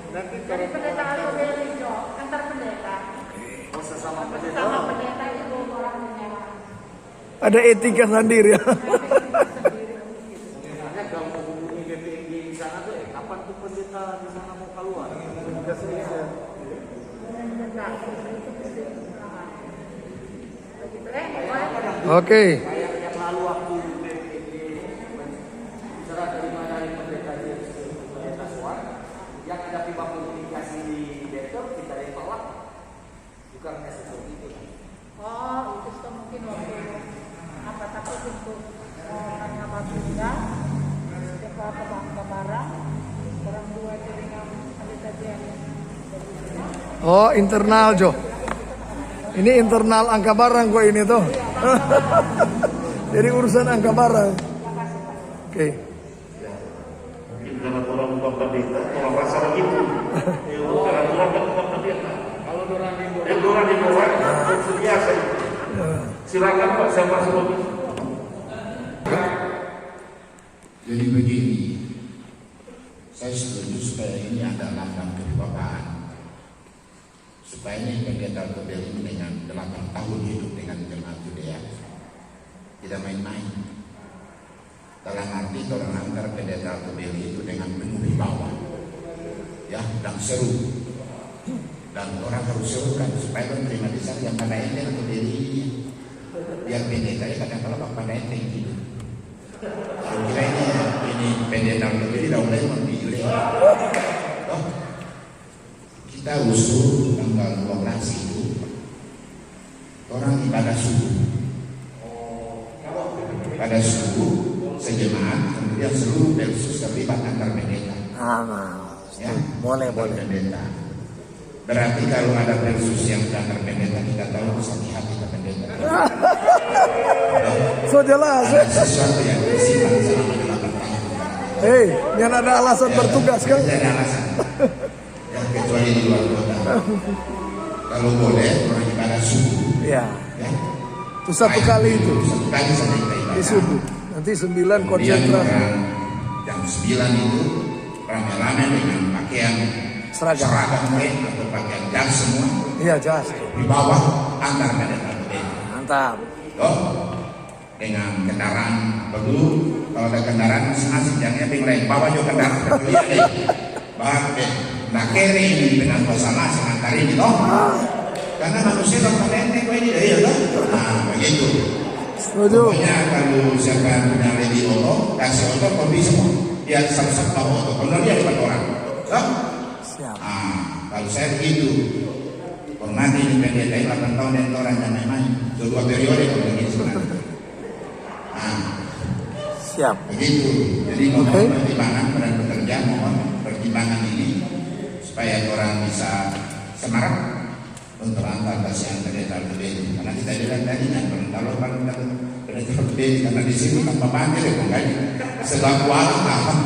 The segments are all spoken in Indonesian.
Nanti Jadi pendeta atau beliau antar pendeta. oh sesama pendeta. Sama pendeta itu orang menyerah. Ada etika sendiri ya. Sebenarnya kalau mau hubungi BPNG di sana tuh, kapan tuh pendeta di sana mau keluar? Komunikasi bisa. Oke. Kayak yang lalu waktu BPNG bicara dari mana pendeta pendeta Soal, yang ada pipa komunikasi di Betel kita lempar bukannya seperti itu. Oh, itu sudah mungkin waktu apa tapi untuk orangnya Baginda, setelah ke barang, orang dua jaringan pendeta yang Oh, internal Jo. Ini internal angka barang kok ini tuh. Jadi urusan angka barang. Oke. Karena orang bukan pendeta, orang rasa begitu. Karena orang bukan pendeta. Kalau orang Orang di bawah itu biasa. Silakan Pak, saya masuk lagi. Jadi begini, saya setuju supaya ini ada lambang kebapakan. Supaya ini pendeta Tobel ini dengan 8 tahun hidup dengan jemaat Judea tidak main-main. Dalam arti orang antar pendeta Tobel itu dengan penuh wibawa, ya, dan seru. Dan orang harus serukan supaya menerima desa yang pada ente atau diri ini. Biar pendeta kadang-kadang pada ente yang hidup. Kalau kira ini pendeta Tobel tidak boleh memilih. Kita usul tanggal 12 itu orang ibadah subuh. Pada subuh sejemaat, kemudian seluruh Belsus terlibat antar pendeta. Ya, Boleh. pendeta. Berarti kalau ada Belsus yang antar pendeta, kita tahu harus hati-hati ke pendeta. So jelas. Ada sesuatu yang tersimpan selama 8 tahun. Hei, yang ada alasan bertugas kan? Tidak ada alasan. Ya, kecuali di luar kota. Kalau boleh orang ibadah subuh. Ya. Ya. Itu satu kali itu. Satu kali saja kita Di ibadah. subuh. Nanti 9 Kemudian konsentrasi. jam 9 itu rame-rame dengan pakaian Seragam. atau pakaian jas semua Iya, jelas. di bawah antar pendeta pendeta. Mantap. Dengan kendaraan dulu kalau ada kendaraan masing-masing jangan yang lain bawa juga kendaraan terlihat deh. Bawa deh. Nah kiri ini dengan pasangan sementara ini toh. Karena manusia kalau pendeta kok ini ya kan. Nah begitu. Setuju. Pokoknya kalau siapa punya lady auto, kasih auto kopi semua. Dia satu-satu bawa auto. Kalau dia bukan orang. Siap. Kalau saya begitu. Hormati di pendeta 8 tahun dan orang yang main-main. Kedua periode kalau begitu sebenarnya. Siap. Begitu. Jadi mohon pertimbangan pada pekerja, mohon pertimbangan ini supaya orang bisa semangat untuk antar kasihan pendeta berbeda. Karena kita bilang tadi kalau pendeta berbeda karena di sini tanpa panggil ya bukan sebab kuala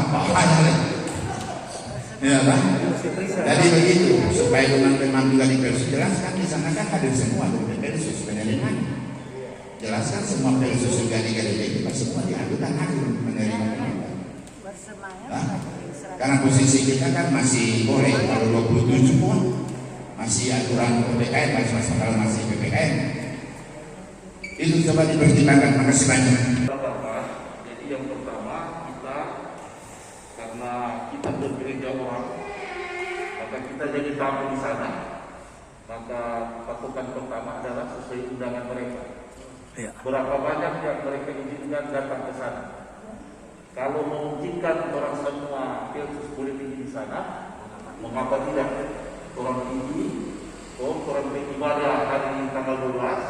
bahaya. Ya kan? Jadi begitu supaya teman-teman juga dijelaskan di sana kan hadir semua dari Persus penerimaan. Jelaskan semua Persus juga di gereja kita semua diadukan hadir menerima pendeta. Karena posisi kita kan masih boleh kalau 27 pun masih aturan PPKM, kalau masih PPKM itu coba dipertimbangkan. Makasih banyak. Jadi yang pertama kita karena kita bergereja orang, maka kita jadi tamu di sana. Maka patokan pertama adalah sesuai undangan mereka. Ya. Berapa banyak yang mereka izinkan datang ke sana? Kalau memungkinkan orang semua Persus boleh tinggi di sana, mengapa tidak? Orang tinggi, orang beribadah hari tanggal 12,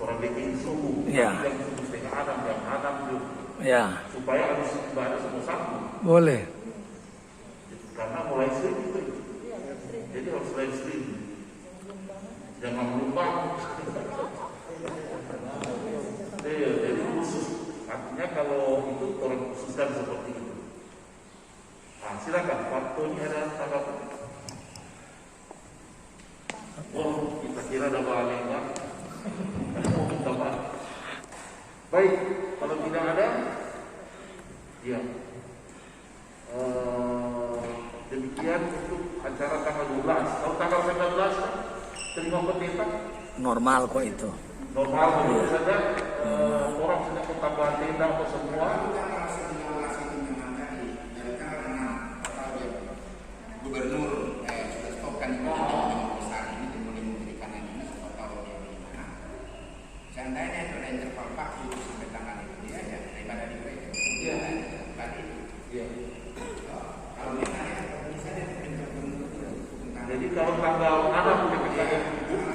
orang bikin subuh, Ya. jam 7:30, jam 6 tuh, Ya. supaya harus ibadah semua satu. Boleh. Karena mulai stream itu, jadi harus live stream, jangan melumbang. Jadi khusus, artinya kalau itu orang khususkan seperti itu. Nah, silakan, waktunya ada tanggapan. Oh, kita kira ada balik kan? Oh, minta maaf. Baik, kalau tidak ada, ya. kemudian untuk acara tanggal 12. Kalau tanggal 19 terima pendeta Normal kok itu. normal begitu saja. Orang sudah ketambahan tenda apa semua. Gubernur sudah stopkan di besar ini dan mulai memberikan ini tahu dia di mana. Seandainya itu ada interval waktu sampai tanggal itu dia ya daripada di gereja. Iya. Tadi. Iya. Kalau memang ya bisa dia Jadi kalau tanggal 6 PPKM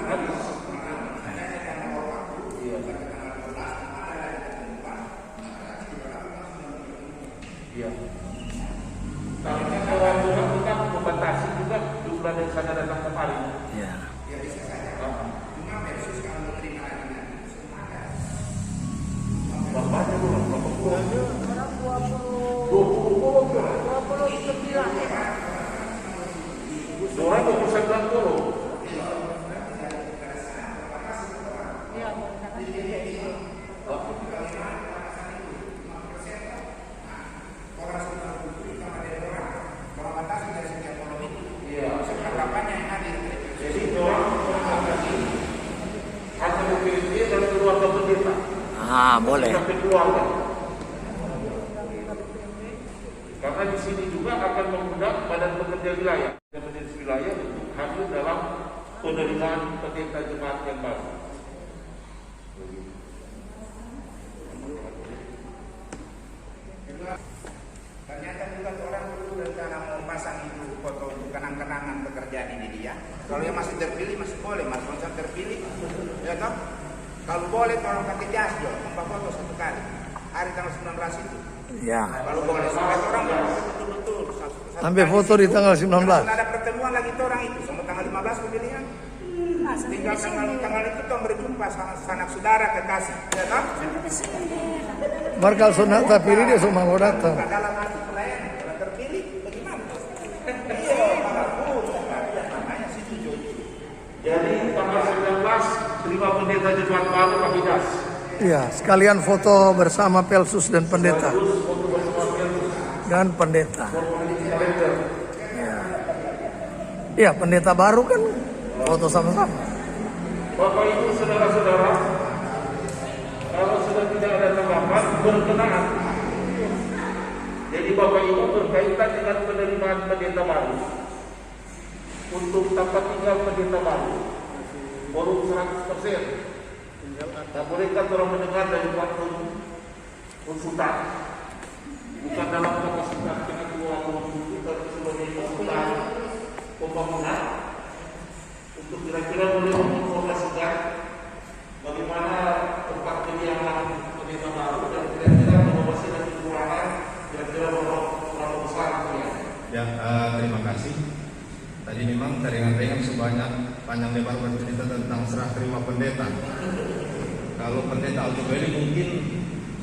habis. Iya. Tapi kalau Tuhan kita membatasi juga jumlah dari sana datang kemari. Ya. ya bisa saja. Cuma versus kalau menerima lagi Bapaknya belum, berapa puluh? Orang 29. 29. Orang 29 Iya, Jadi orang hanya memilih dia dari keluarga pendeta. Ah, boleh. Sampai keluarga. Karena di sini juga akan mengundang badan pekerja wilayah dan majelis wilayah untuk hadir dalam penerimaan pendeta jemaat yang baru. Ternyata juga orang dulu rencana mau pasang itu foto untuk kenang-kenangan pekerjaan ini dia. Kalau yang masih terpilih masih boleh, Mas Konsel terpilih, ya toh. Kalau boleh tolong pakai jas dong, membawa foto satu kali. Hari tanggal 19 itu. Ya. Kalau boleh, supaya orang betul-betul satu Ambil kali. foto di tanggal 19. Kalau ada pertemuan lagi tuh orang itu, sampai tanggal 15 pemilihan. Tinggal tanggal itu tuh berjumpa sanak saudara kekasih, ya toh. Markal sunat tapi dia semua mau datang. Dalam arti pelayanan, kalau terpilih bagaimana? Iya, bagus. Namanya situ Joji. Jadi tanggal 19 terima pendeta jemaat baru Pak Hidas. Iya, sekalian foto bersama Pelsus dan pendeta. Terus foto bersama Pelsus. Dan pendeta. Kalender. Ya. Iya, pendeta baru kan foto sama-sama. Bapak Ibu saudara-saudara, kalau sudah tidak ada tanggapan berkenaan. Jadi Bapak Ibu berkaitan dengan penerimaan pendeta baru. Untuk tempat tinggal pendeta baru, forum 100%. Dan bolehkan orang mendengar dari Pak konsultan, bukan dalam kapasitas dengan dua konsultan, tapi sebagai konsultan pembangunan. Untuk kira-kira boleh menginformasikan bagaimana tempat kediaman pendeta baru dan kira-kira inovasi dan kekurangan kira-kira berapa besar ya. Ya, terima kasih. Tadi memang teringat-ingat sebanyak panjang lebar bercerita tentang serah terima pendeta. Kalau pendeta Altobelli mungkin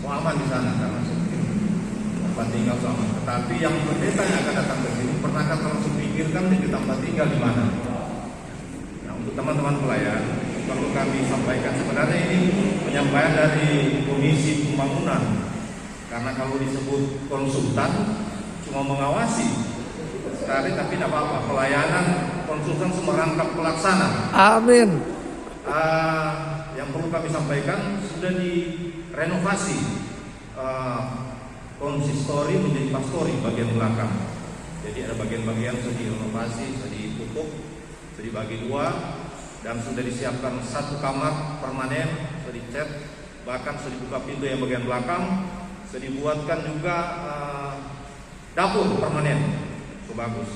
aman di sana karena tempat tinggal sama. Tetapi yang pendeta yang akan datang ke sini pernahkah langsung pikirkan di tempat tinggal di mana? Nah, untuk teman-teman pelayan perlu kami sampaikan sebenarnya ini penyampaian dari Komisi Pembangunan. Karena kalau disebut konsultan cuma mengawasi sekali, tapi tidak apa-apa. Pelayanan konsultan merangkap pelaksana. Amin. Yang perlu kami sampaikan sudah direnovasi konsistori menjadi pastori bagian belakang. Jadi ada bagian-bagian sudah direnovasi, sudah ditutup, sudah dibagi dua, dan sudah disiapkan satu kamar permanen, sudah dicat, bahkan sudah dibuka pintu yang bagian belakang, sudah dibuatkan juga dapur permanen. Itu bagus.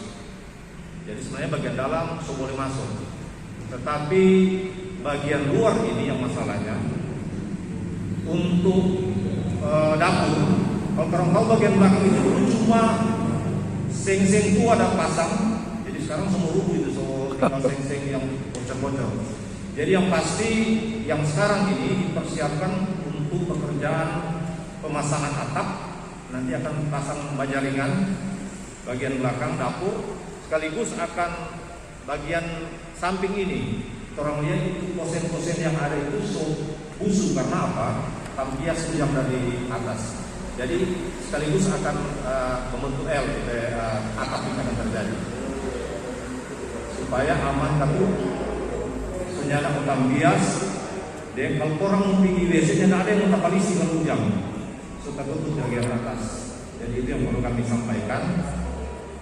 Jadi sebenarnya bagian dalam boleh masuk. Tetapi bagian luar ini yang masalahnya untuk dapur. Kalau orang tahu bagian belakang itu dulu cuma seng-seng tua ada pasang. Jadi sekarang semua rubuh itu, tinggal seng-seng yang bocor-bocor. Jadi yang pasti yang sekarang ini dipersiapkan untuk pekerjaan pemasangan atap. Nanti akan pasang baja ringan bagian belakang dapur, sekaligus akan bagian samping ini. Orang lihat itu posen-posen yang ada itu busuk karena apa? Tampias hujan dari atas. Jadi sekaligus akan membentuk L atap yang akan terjadi. supaya aman tapi senyana utang bias. Dan kalau orang mau pergi WC nya ada yang mau polisi kalau jam suka tutup bagian atas. Jadi itu yang perlu kami sampaikan.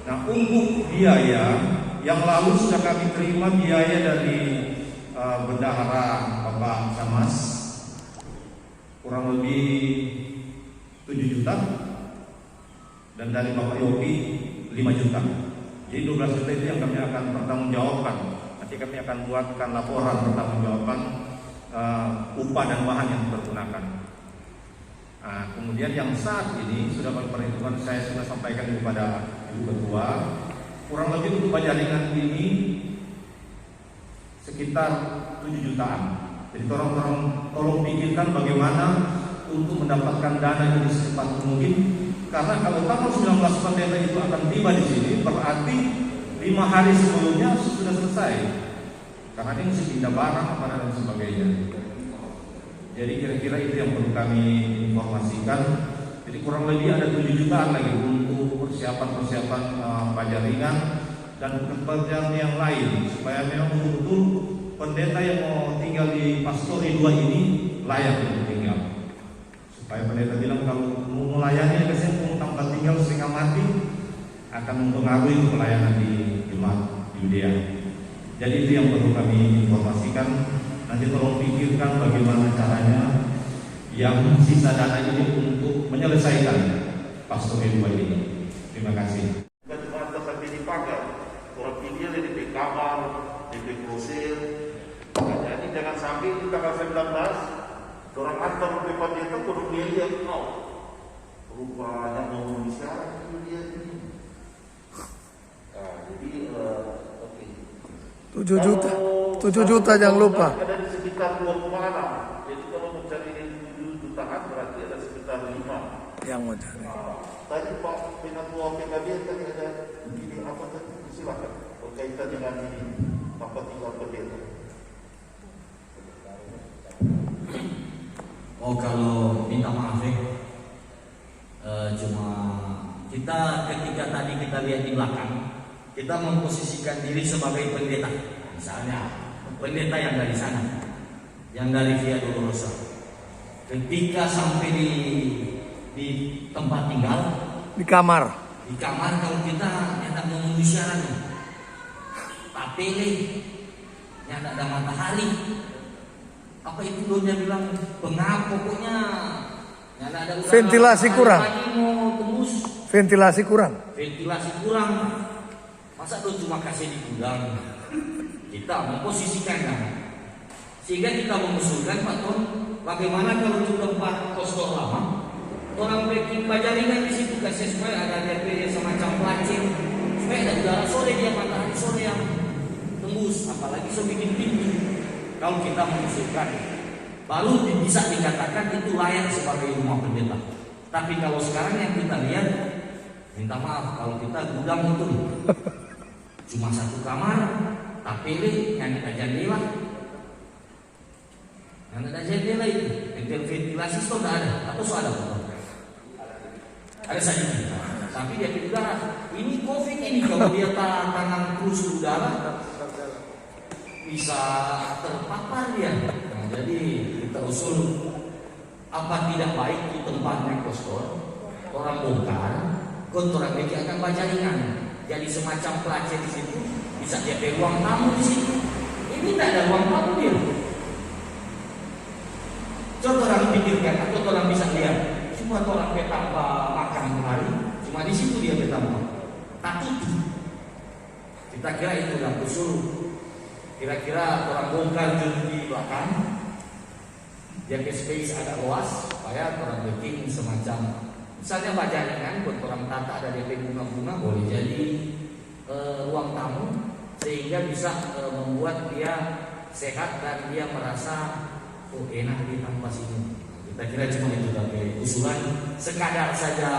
Nah, untuk biaya yang lalu sudah kami terima biaya dari Bendahara Bapak Camas kurang lebih 7 juta dan dari Bapak Yopi 5 juta. Jadi 12 juta itu yang kami akan pertanggungjawabkan. Nanti kami akan buatkan laporan pertanggungjawaban upah dan bahan yang dipergunakan. Nah, kemudian yang saat ini sudah perhitungan saya sudah sampaikan kepada Ibu Ketua, kurang lebih untuk jaringan ini sekitar 7 jutaan. Jadi tolong pikirkan bagaimana untuk mendapatkan dana ini secepat mungkin. Karena kalau tanggal 19 pendeta itu akan tiba di sini, berarti 5 hari sebelumnya sudah selesai. Karena ini mesti pindah barang dan sebagainya. Jadi kira-kira itu yang perlu kami informasikan. Jadi kurang lebih ada 7 jutaan lagi untuk persiapan pajaringan dan pekerjaan yang lain supaya memang betul pendeta yang mau tinggal di Pastori 2 ini layak untuk tinggal. Supaya pendeta bilang kalau mau melayani biasanya tempat tinggal setengah mati akan mempengaruhi pelayanan di jemaat Yudea. Jadi itu yang perlu kami informasikan. Nanti tolong pikirkan bagaimana caranya yang sisa dana ini untuk menyelesaikan Pastori 2 ini. Terima kasih. Cuma sampai dipakai orang pinggir di kamar, di grosir. Jadi jangan sampai di tanggal 19 orang antar tempat itu kudu dia mau rupanya mau memisahkan dia ini. Jadi oke. 7 juta jangan lupa. Ada di sekitar 2,6. Jadi kalau mencari 7 jutaan berarti ada sekitar 5 yang mau cari. Tadi Pak Penatua PKB tadi ada ini apa tadi? Silakan berkaitan dengan ini tempat tinggal pendeta. Oh, kalau minta maaf ya, cuma kita ketika tadi kita lihat di belakang, kita memposisikan diri sebagai pendeta. Misalnya pendeta yang dari sana, yang dari Via Dolorosa. Ketika sampai di tempat tinggal, Di kamar. kalau kita nyata memenuhi syaratnya, tapi nyata ada matahari. Apa itu doanya bilang pengap pokoknya nyata ada udara, Ventilasi kurang. pagi mau tembus. Ventilasi kurang. Masa lu cuma kasih di gudang? Kita memposisikan kan, sehingga kita mengusulkan Pak Ton, bagaimana kalau di tempat kostor lama orang bikin pajaringan di situ kasih supaya ada DP semacam pelacir, supaya ada udara sore dia matahari sore yang tembus, apalagi so bikin pintu. Kalau kita mengusulkan, baru bisa dikatakan itu layak sebagai rumah pendeta. Tapi kalau sekarang yang kita lihat, minta maaf kalau kita gudang itu cuma satu kamar, tapi yang ada jendela, itu ventilasi itu tidak ada, atau so ada? Ada saja. Tapi dia udara. Ini COVID ini kalau dia tangan terus udara bisa terpapar dia. Nah, jadi kita usul apa tidak baik di tempatnya kostor orang bongkar, orang bikin akan pajaringan. Jadi semacam pelacir di situ, bisa dia ruang tamu di situ. Ini tidak ada ruang tamu dia. Coba orang pikirkan atau orang bisa lihat. Cuma orang petamba makan kemari, cuma di situ dia petamba. Tak tutup. Kita kira itu dah usul. Kira-kira orang bongkar di belakang, jaga space agak luas, supaya orang bikin semacam, misalnya pajaringan buat orang tata ada DP bunga-bunga, boleh jadi ruang tamu, sehingga bisa membuat dia sehat dan dia merasa enak di tempat sini. Kita kira cuma itu dari usulan, sekadar saja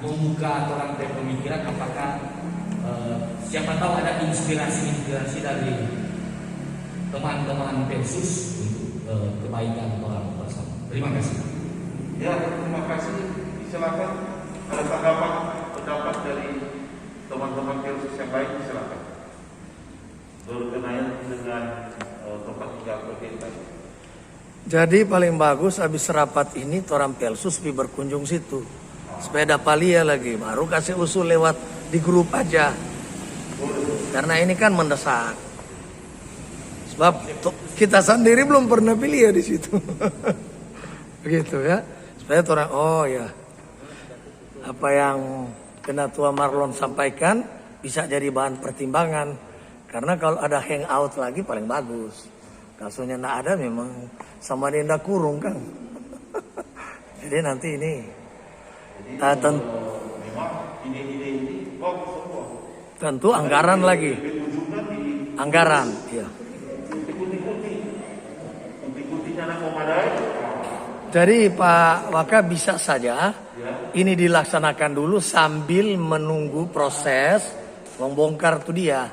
membuka orang pemikiran, apakah siapa tahu ada inspirasi dari teman-teman Persus untuk kebaikan orang bersama. Terima kasih. Ya, terima kasih. Silakan ada tanggapan pendapat dari teman-teman Persus yang baik, silakan. dengan tempat tinggal berkaitan. Jadi paling bagus habis rapat ini orang Pelsus pi berkunjung situ. Sepeda palia lagi, baru kasih usul lewat di grup aja. Karena ini kan mendesak. Sebab kita sendiri belum pernah pilih ya di situ. Begitu ya. Supaya orang oh ya. Apa yang Ketua Marlon sampaikan bisa jadi bahan pertimbangan. Karena kalau ada hangout lagi paling bagus. Kasusnya nggak ada memang sama dia ndak kurung kan. Jadi nanti ini Memang ide-ide ini bagus semua. tentu anggaran lagi. Ujungnya di Anggaran, ya. ikuti cara memadai. Jadi Pak Waka bisa saja ini dilaksanakan dulu sambil menunggu proses membongkar tuh dia.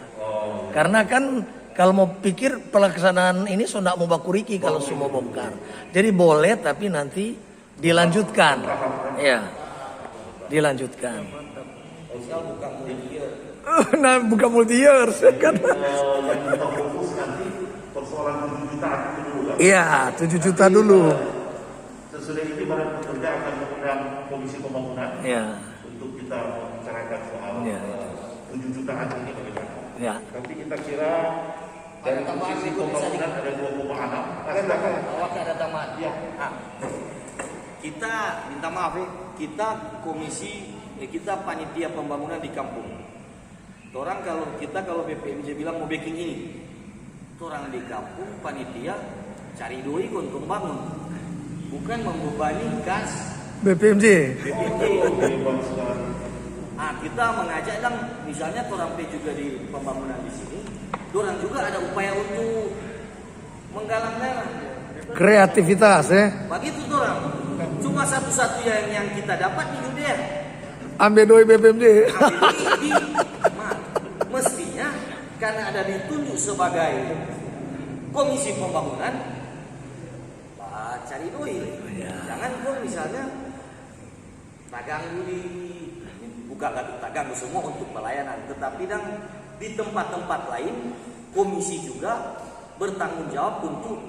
Karena kan kalau mau pikir pelaksanaan ini sudah mau bakuriki kalau semua bongkar. Jadi boleh tapi nanti dilanjutkan. Ya. Dilanjutkan. Nah, bukan multi years kan. Yang kita fokus nanti persoalan 7 juta itu dulu kan. Iya, 7 juta dulu. Sesudah itu baru bekerja akan mengundang komisi pembangunan. Ya. Untuk kita membicarakan soal Ya. 7 jutaan ini bagaimana. Ya. Tapi kita kira dari sisi pembangunan ada 2,6. Awak ada tambahan. Ya. Kita minta maaf ya, kita kita panitia pembangunan di kampung. Kalau BPMJ bilang mau backing ini, orang di kampung panitia cari doi untuk bangun, bukan membebani kas BPMJ. Kita mengajak dan misalnya orang juga di pembangunan di sini, orang juga ada upaya untuk menggalang dana. Kreativitas ya. Begitu orang. Cuma satu-satunya yang kita dapat di dunia. Ambil doi BPMJ. Mestinya karena ada ditunjuk sebagai komisi pembangunan, cari doi. Jangan kok misalnya tak ganggu semua untuk pelayanan, tetapi dan di tempat-tempat lain komisi juga bertanggung jawab untuk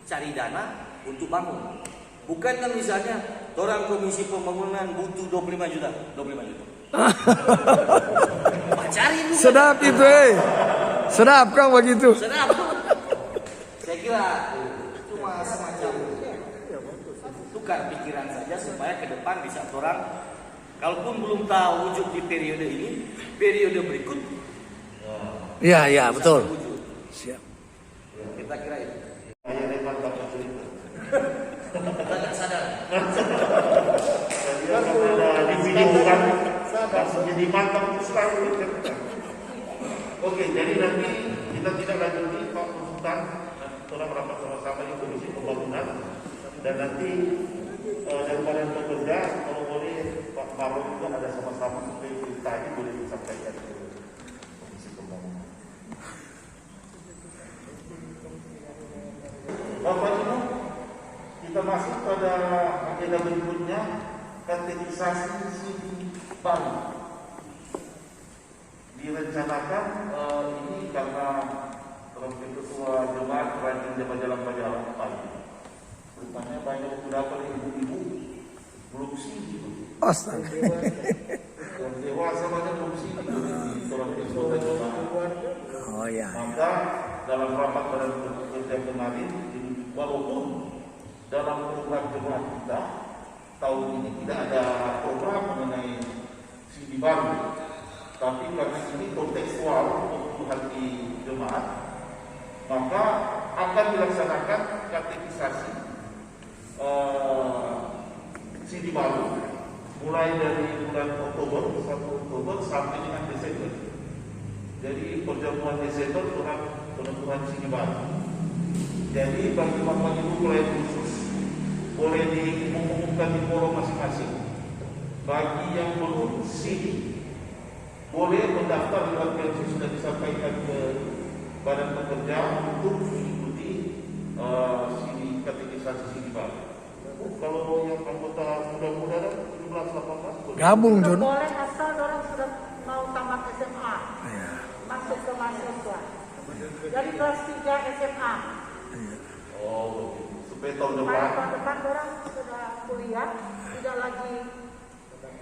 cari dana untuk bangun. Bukan kan misalnya orang komisi pembangunan butuh 25 juta. Cari dulu. Sedap itu Sedap kan begitu. Sedap. Saya kira cuma semacam tukar pikiran saja supaya ke depan bisa orang, kalaupun belum tahu wujud di periode ini, periode berikut. Iya, betul. Terwujud. Siap. Kita kira itu. Saya lebar tak cerita. Kita nggak sadar. Dia ada di video kan, langsung jadi mantap selalu. Oke, jadi nanti kita tidak lanjuti Pak Konsultan, orang rapat sama-sama di Komisi Pembangunan, dan nanti daripada bekerja, kalau boleh Pak Marlon juga ada sama-sama seperti tadi boleh disampaikan ke Komisi Pembangunan. Bapak Ibu, kita masuk pada agenda berikutnya, kategorisasi sisi baru. Direncanakan ini karena Ketua Jemaat rajin jalan-jalan pagi. Rupanya banyak beberapa ibu-ibu belum sih gitu. Astaga. Yang dewasa banyak belum sih gitu di orang Ketua Jemaat. Oh ya. Maka dalam rapat pada kerja kemarin, walaupun dalam program jemaat kita tahun ini tidak ada program mengenai CD baru, tapi karena ini kontekstual untuk hati jemaat, maka akan dilaksanakan katekisasi CD baru mulai dari bulan Oktober 1 Oktober sampai dengan Desember. Jadi perjamuan Desember orang penentuan CD baru. Jadi bagi Bapak Ibu mulai khusus boleh diumumkan di forum masing-masing. Bagi yang belum CD boleh mendaftar lewat yang sudah disampaikan ke Badan Pekerja untuk mengikuti kategorisasi CD baru. Kalau yang anggota muda-muda 17-18 Gabung Jun. Boleh asal orang sudah mau tamat SMA, masuk ke mahasiswa. Jadi kelas 3 SMA. Oh, supaya tahun Supaya depan. tahun depan orang sudah kuliah, tidak lagi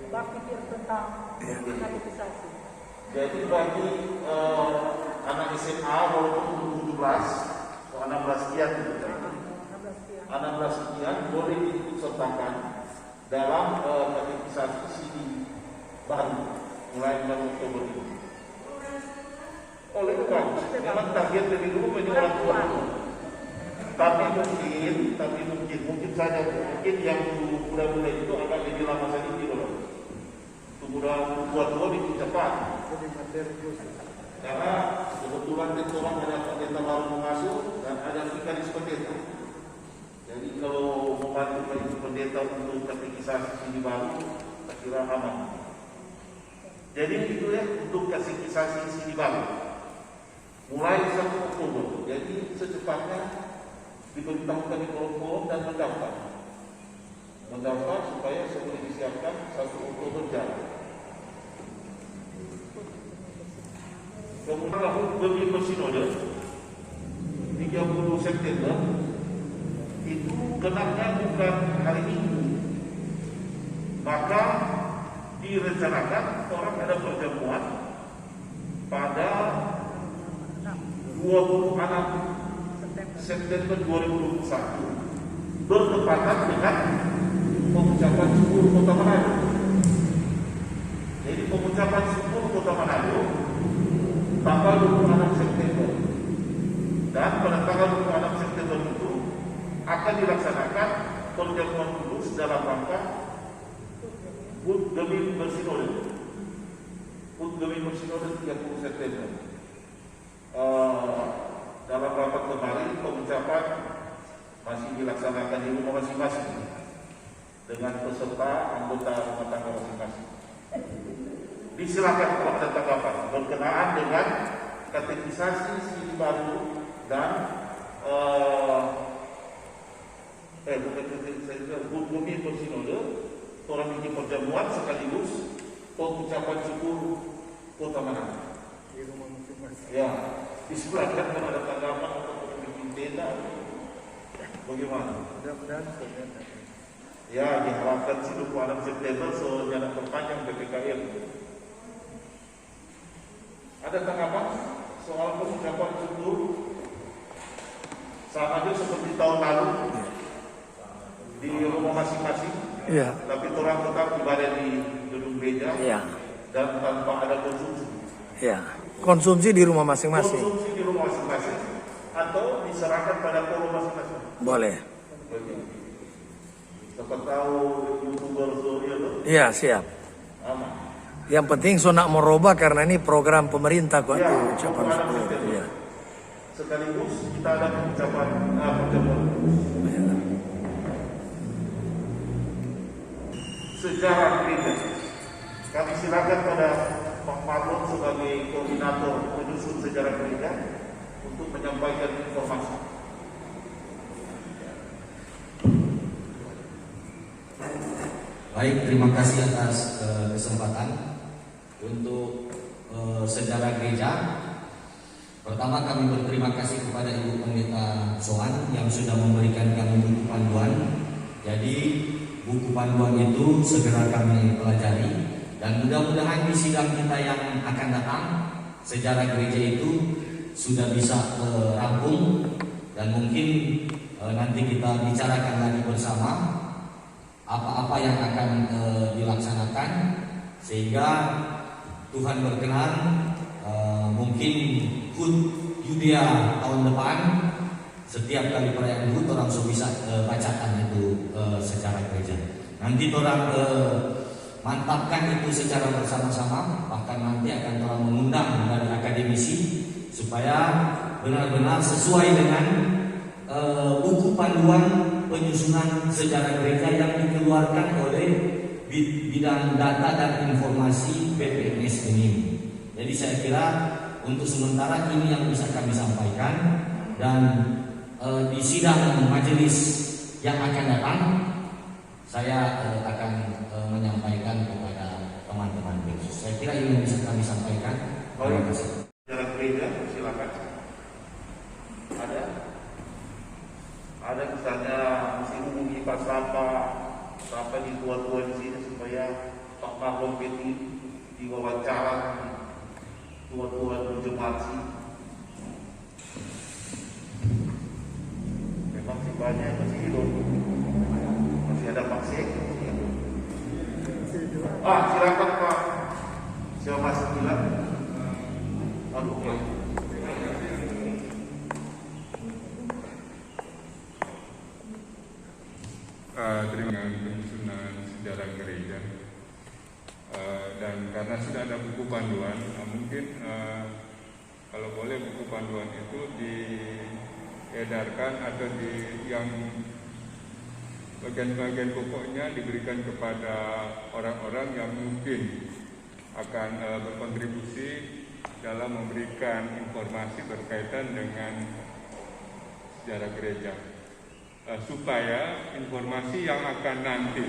berpikir tentang kategorisasi. Jadi bagi anak SMA walaupun 17 atau 16 sekian gitu kan. 16 sekian boleh diikutsertakan dalam kategorisasi CD baru mulai bulan Oktober ini. Oleh itu bagus. Memang target dari dulu menjadi orang tua. Tapi mungkin saja yang muda-muda itu agak lebih lama saja gitu loh. Muda tua itu cepat. Karena kebetulan orang ada pendeta baru masuk dan ada vikaris pendeta. Jadi kalau membantu pendeta untuk katekisasi ini baru, saya kira aman. Jadi itu ya untuk katekisasi sini baru. Mulai 1 Oktober. Jadi secepatnya diberitahukan di kolom dan mendaftar supaya sebelum disiapkan 1 Oktober jalan. Kemudian tahun bagi bersinode 30 September itu kenanya bukan hari Minggu, maka direncanakan orang ada pertemuan pada 26 September 2021 bertepatan dengan pengucapan syukur Kota Manado. Jadi pengucapan syukur Kota Manado tanggal 26 September, dan pada tanggal 26 September itu akan dilaksanakan pertemuan khusus dalam rangka HUT Gemim Bersinode. HUT Gemim Bersinode 30 September. Dalam rapat kemarin pengucapan masih dilaksanakan di rumah masing-masing dengan peserta anggota rumah tangga masing-masing. Disilakan kalau ada tanggapan berkenaan dengan katekisasi sini baru dan Bumi Bersinode, orang bikin perjamuan sekaligus pengucapan syukur Kota Manado. Ya, disilakan kalau ada tanggapan atau bikin tenda, bagaimana? Ya, diharapkan sih 26 September sejalan terpanjang PPKM. Ada tanggapan soal pengucapan syukur sama aja seperti tahun lalu di rumah masing-masing, tapi orang tetap ibadah di gedung gereja dan tanpa ada konsumsi. Konsumsi di rumah masing-masing. Konsumsi di rumah masing-masing atau diserahkan pada forum masing-masing. Boleh. Dapat tahu YouTuber Surya tuh? Iya, siap. Aman. Yang penting so nak merubah karena ini program pemerintah kok Ya, ucapan syukur. Ya. Sekaligus kita ada pengucapan pertemuan. Sejarah gereja. Kami silakan pada Pak Marlon sebagai koordinator penyusun sejarah gereja untuk menyampaikan informasi. Baik, terima kasih atas kesempatan untuk sejarah gereja. Pertama kami berterima kasih kepada Ibu Pendeta Soan yang sudah memberikan kami buku panduan. Jadi buku panduan itu segera kami pelajari dan mudah-mudahan di sidang kita yang akan datang sejarah gereja itu sudah bisa rampung dan mungkin nanti kita bicarakan lagi bersama apa-apa yang akan dilaksanakan sehingga Tuhan berkenan mungkin HUT Yudea tahun depan setiap kali perayaan HUT orang sudah bisa bacakan itu secara gereja. Nanti orang mantapkan itu secara bersama-sama, bahkan nanti akan orang mengundang dari akademisi supaya benar-benar sesuai dengan buku panduan penyusunan sejarah gereja yang dikeluarkan oleh bidang data dan informasi PPNS ini. Jadi saya kira untuk sementara ini yang bisa kami sampaikan dan di sidang majelis yang akan datang saya akan menyampaikan kepada teman-teman Yesus. Saya kira ini yang bisa kami sampaikan. Terima kasih. Sejarah gereja silakan. konfirmasi. Memang si banyak masih hidup, masih ada vaksin. Silakan Pak. Siapa masih bilang? Oke. Dengan penyusunan sejarah gereja dan karena sudah ada buku panduan, mungkin kalau boleh buku panduan itu diedarkan atau yang bagian-bagian pokoknya diberikan kepada orang-orang yang mungkin akan berkontribusi dalam memberikan informasi berkaitan dengan sejarah gereja. Supaya informasi yang akan nanti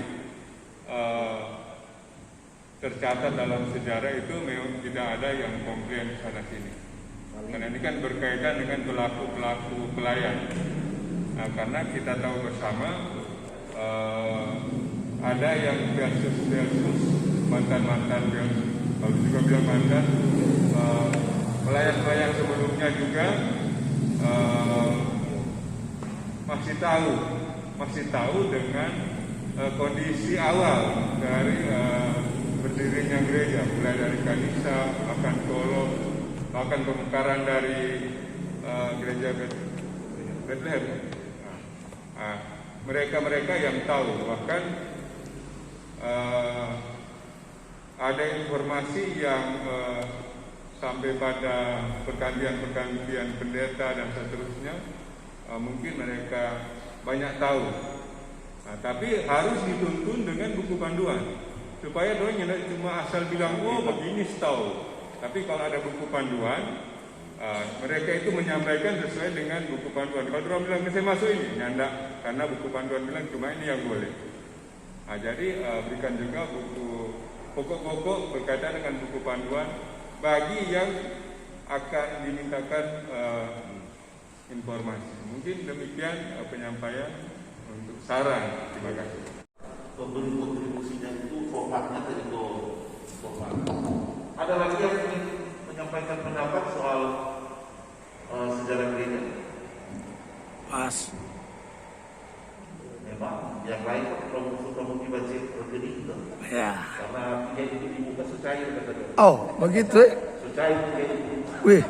tercatat dalam sejarah itu memang tidak ada yang komplain sana sini. Karena ini kan berkaitan dengan pelaku pelayan. Nah, karena kita tahu bersama ada yang versus mantan kalau juga bilang mantan pelayan sebelumnya juga masih tahu dengan kondisi awal dari berdirinya gereja, mulai dari kanisa, bahkan kolom, bahkan pemekaran dari gereja Bethlehem. Mereka yang tahu, bahkan ada informasi yang sampai pada pergantian pendeta dan seterusnya. Mungkin mereka banyak tahu, tapi harus dituntun dengan buku panduan supaya doanya tidak cuma asal bilang begini tahu. Tapi kalau ada buku panduan, mereka itu menyampaikan sesuai dengan buku panduan. Kalau orang bilang saya masuk ini, nyanda karena buku panduan bilang cuma ini yang boleh. Jadi berikan juga buku pokok-pokok berkaitan dengan buku panduan bagi yang akan dimintakan informasi. Mungkin demikian penyampaian untuk saran. Terima kasih. Kontribusinya itu formatnya tadi itu format. Ada lagi yang ingin menyampaikan pendapat soal sejarah gereja? Pas. Memang yang lain kamu dibaca begini itu. Ya. Karena dia itu dibuka secair katanya. Oh, begitu ya? Secair dia itu. Wih.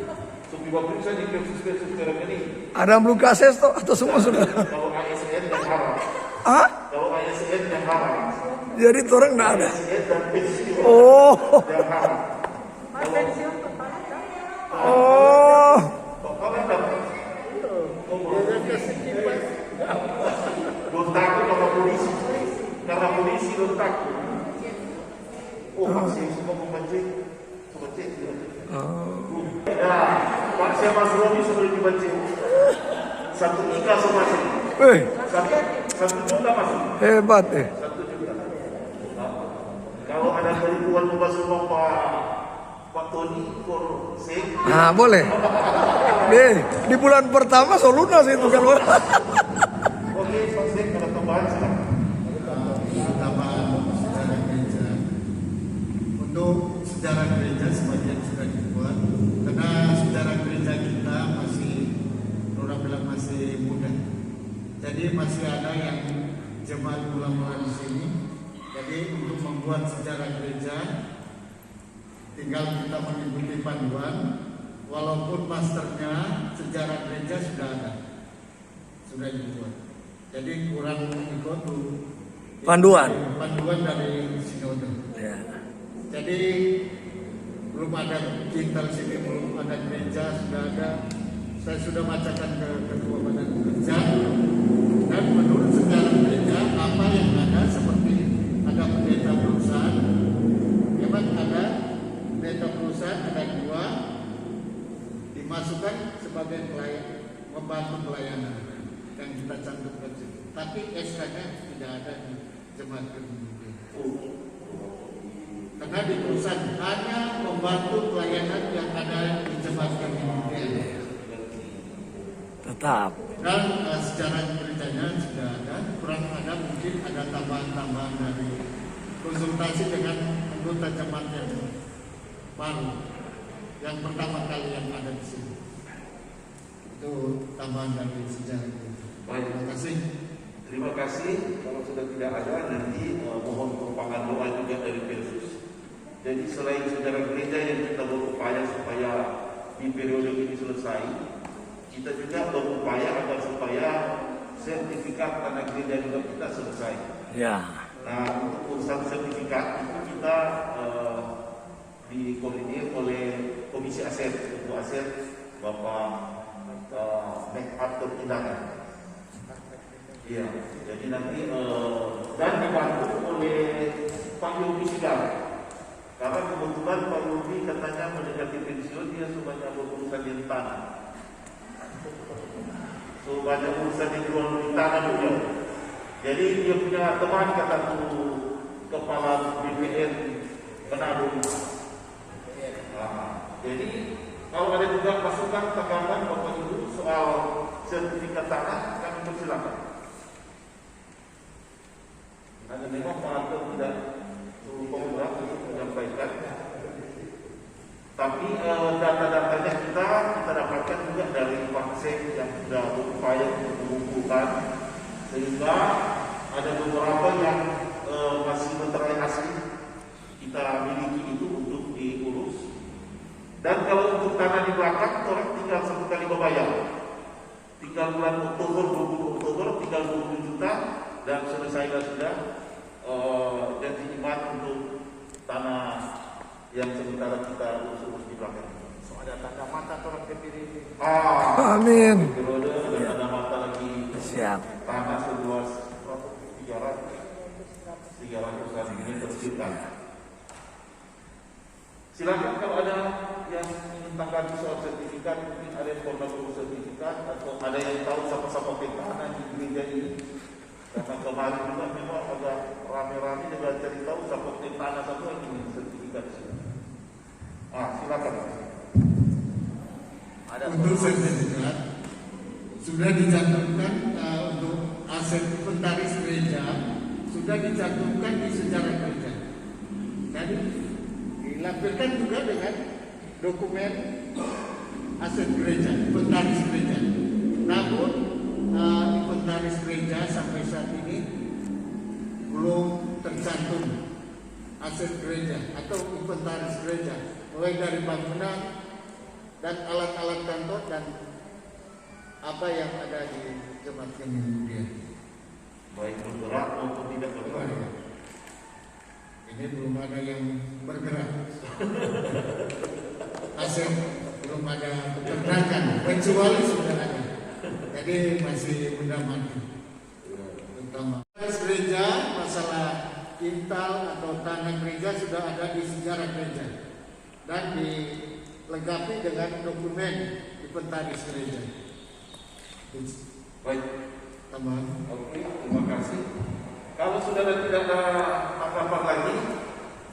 Waktu saya di versus sekarang ini. Ada belum kases tuh atau semua sudah? Kalau ASN dan haram. Kalau ASN dan haram. Jadi orang nggak ada. ASN dan pensiun. Dan haram. Kalau dapat. Belum takut sama polisi. Karena polisi belum takut. Masih semua membaca. Ya, Pak Mas Romi sudah dibaca. 1 juta masuk. Satu juta masuk. Hebat 1 juta. Kalau ada penipuan membasuh uang Pak Tony Korse. Nah, boleh. Di bulan pertama Solunas itu kan. Oke, Pak Sek, ada tambahan silakan. Tambahan sejarah gereja. Untuk sejarah gereja sebagian sudah dibuat. Karena sejarah gereja kita orang bilang masih muda. Jadi masih ada yang jemaat mula-mula di sini. Jadi untuk membuat sejarah gereja, tinggal kita mengikuti panduan. Walaupun masternya sejarah gereja sudah ada, sudah dibuat. Jadi kurang ikut Panduan dari sinode. Ya. Jadi belum ada kita sini, belum ada gereja, sudah ada. Saya sudah bacakan ke ketua badan gereja, dan menurut sejarah gereja apa yang ada seperti ada pendeta perusahaan, memang ada pendeta perusahaan, ada 2 dimasukkan sebagai pelayan, membantu pelayanan yang kita cantumkan situ. Tapi SK-nya tidak ada di jemaat Kristen. Karena di perusahaan hanya membantu pelayanan yang ada di jemaat Kristen. Tetap. Dan secara gerejanya sudah ada, kurang ada mungkin ada tambahan-tambahan dari konsultasi dengan anggota jemaat yang baru. yang pertama kali yang ada di sini. Itu tambahan dari sejarah itu. Baik. Terima kasih. Terima kasih. Kalau sudah tidak ada, nanti mohon perpangan doa juga dari Pelsus. Jadi selain sejarah gereja yang kita berupaya supaya di periode ini selesai, kita juga berupaya agar supaya sertifikat tanah gereja juga kita selesai. Ya. Nah, untuk urusan sertifikat itu kita dikoordinir oleh Komisi Aset, Ketua Aset Bapak MacArthur Indangan. Iya, jadi nanti dan dibantu oleh Pak Yogi Sigal. Karena kebetulan Pak Yogi katanya mendekati pensiun, dia banyak berurusan di tanah. Banyak urusan di jual beli tanah beliau. Jadi dia punya teman kata tu kepala BPN Manado. Jadi kalau ada juga masukan tanggapan Bapak Ibu soal sertifikat tanah, kami persilakan. Hanya memang Pak Arthur tidak berulang untuk menyampaikan. Tapi data-datanya kita dapatkan juga dari Pak Sek yang sudah berupaya untuk mengumpulkan, sehingga ada beberapa yang masih meterai asli kita miliki itu untuk diurus. Dan kalau untuk tanah di belakang, orang tinggal 1 kali membayar. Tinggal bulan Oktober, 20 Oktober, tinggal 20 juta dan selesailah sudah janji iman untuk tanah yang sementara kita urus di belakang. So ada tanda mata orang kepilih. Amin. Periode ada tanda mata lagi. Siap. Tanah seluas 300-an ini tercipta. Silakan kalau ada yang ingin tanggapi soal sertifikat, mungkin ada yang pernah urus sertifikat atau ada yang tahu siapa-siapa petahana di gereja ini. Karena kemarin juga memang agak rame-rame juga cari tahu siapa petahana siapa yang ingin sertifikat. Silakan. Untuk sertifikat sudah dicantumkan untuk aset inventaris gereja, sudah dicantumkan di sejarah gereja. Dan dilampirkan juga dengan dokumen aset gereja, inventaris gereja. Namun inventaris gereja sampai saat ini belum tercantum aset gereja atau inventaris gereja, mulai dari bangunan dan alat-alat kantor dan apa yang ada di jemaat kami kemudian. Baik bergerak maupun tidak bergerak. Ini belum ada yang bergerak. Aset belum ada pergerakan kecuali saudaranya. Jadi masih mendamati. Terutama gereja, masalah intal atau tanah gereja sudah ada di sejarah gereja dan dilengkapi dengan dokumen inventaris gereja. Baik. Tambahan. Oke, terima kasih. Kalau sudah tidak ada apa-apa lagi,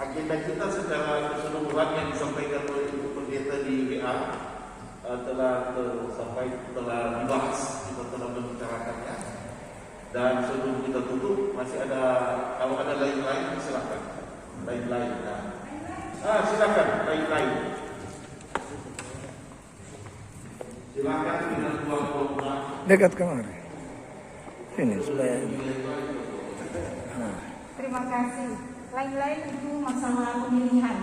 agenda kita secara keseluruhan yang disampaikan oleh Ibu Pendeta di WA telah dibahas, kita telah membicarakannya. Dan sebelum kita tutup, masih ada, kalau ada lain-lain, silakan. Lain-lain. Silakan, lain-lain. Silakan dengan dua. Dekat kemari. Ini supaya. Terima kasih. Lain-lain itu masalah pemilihan.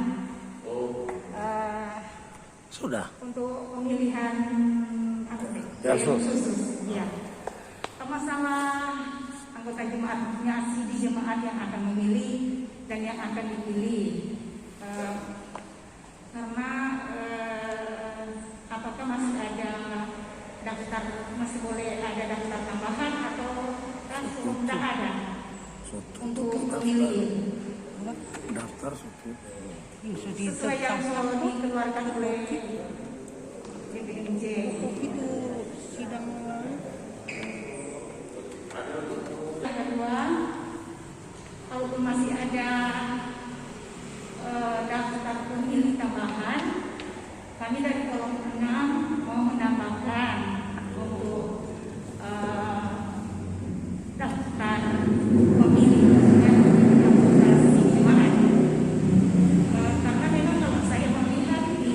Sudah. Untuk pemilihan Khusus. Ya. Masalah anggota jemaatnya di jemaat yang akan memilih dan yang akan dipilih. Karena apakah masih ada daftar, masih boleh ada daftar tambahan atau kan sudah ada untuk memilih Daftar suku. sesuai yang selalu dikeluarkan oleh BPNJ. Itu sidang yang kedua, kalaupun masih ada daftar pemilih tambahan, kami dari kolom 6 mau menambahkan untuk daftar pemilih yang demokrasi jemaat. Karena memang kalau saya melihat di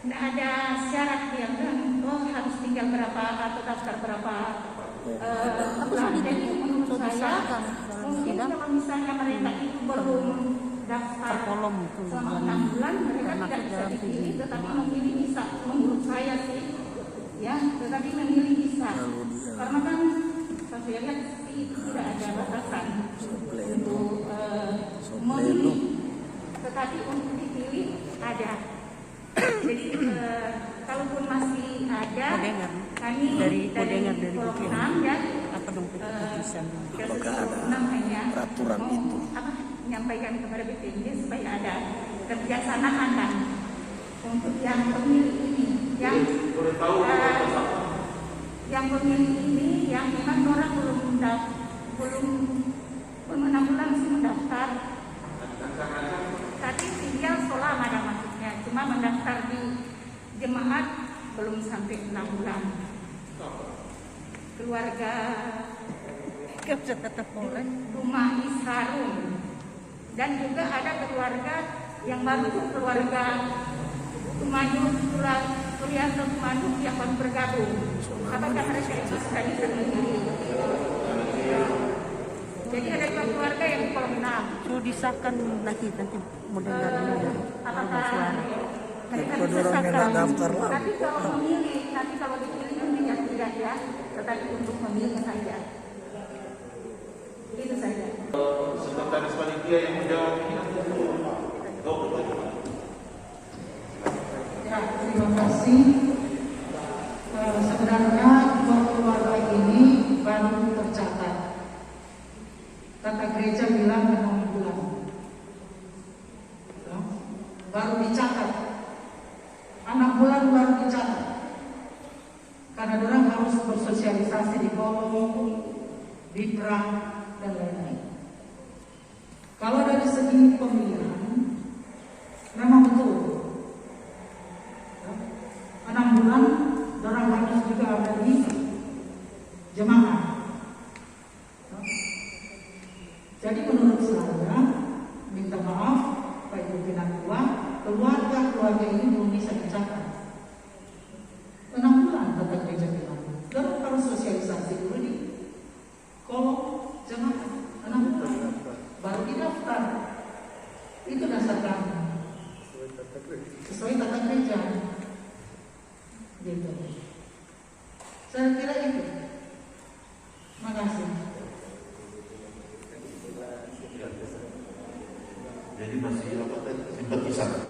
tidak ada syarat yang harus tinggal berapa atau daftar berapa bulan. Jadi menurut saya mungkin kalau misalnya mereka itu belum daftar selama 6 bulan, mereka tidak bisa dipilih, tetapi memilih bisa. Menurut saya sih, ya, tetapi memilih bisa. Karena kan saya lihat itu tidak ada batasan untuk memilih, tetapi untuk dipilih ada. Jadi kalaupun masih ada, kami dari Kolom 6 ya, apakah ada peraturan itu? Menyampaikan kepada BPJ supaya ada kerjasama kan untuk yang pemilih ini, yang pemilih ini yang memang orang belum 6 bulan sih mendaftar, tapi tinggal sekolah ada maksudnya, cuma mendaftar di jemaat belum sampai 6 bulan. Keluarga rumah Isharun, dan juga ada keluarga yang baru, keluarga Tumanuk, kuliah Tumanuk yang baru bergabung. Apakah mereka itu sudah bisa memilih? Jadi ada 2 keluarga yang di Kolom 6. Sudah disahkan nanti mau dengar dulu. Apakah mereka Kedua orang yang disahkan? daftar lah. Tapi kalau memilih, nanti kalau dipilih tidak ya, tetapi untuk memilih saja. Itu saja. Sekretaris panitia yang menjawab ini Ya, terima kasih. Sebenarnya 2 keluarga ini baru tercatat. Kata gereja bilang 6 bulan. Ya, baru dicatat. 6 bulan baru dicatat. Karena orang harus bersosialisasi di kolom, di perang, dan lain-lain. Kalau dari segi pemilihan, memang betul. 6 bulan, orang harus juga ada di jemaah. Jadi menurut saya, minta maaf, Pak Ibu Pinatua, keluarga ini belum bisa dicatat. 6 bulan kata gereja bilang. Dan harus sosialisasi dulu nih. Kalau jemaah 6 bulan baru didaftar. Itu dasarkan sesuai tata gereja. Gitu. Saya kira itu. Terima kasih. jadi masih apa tadi simpatisan.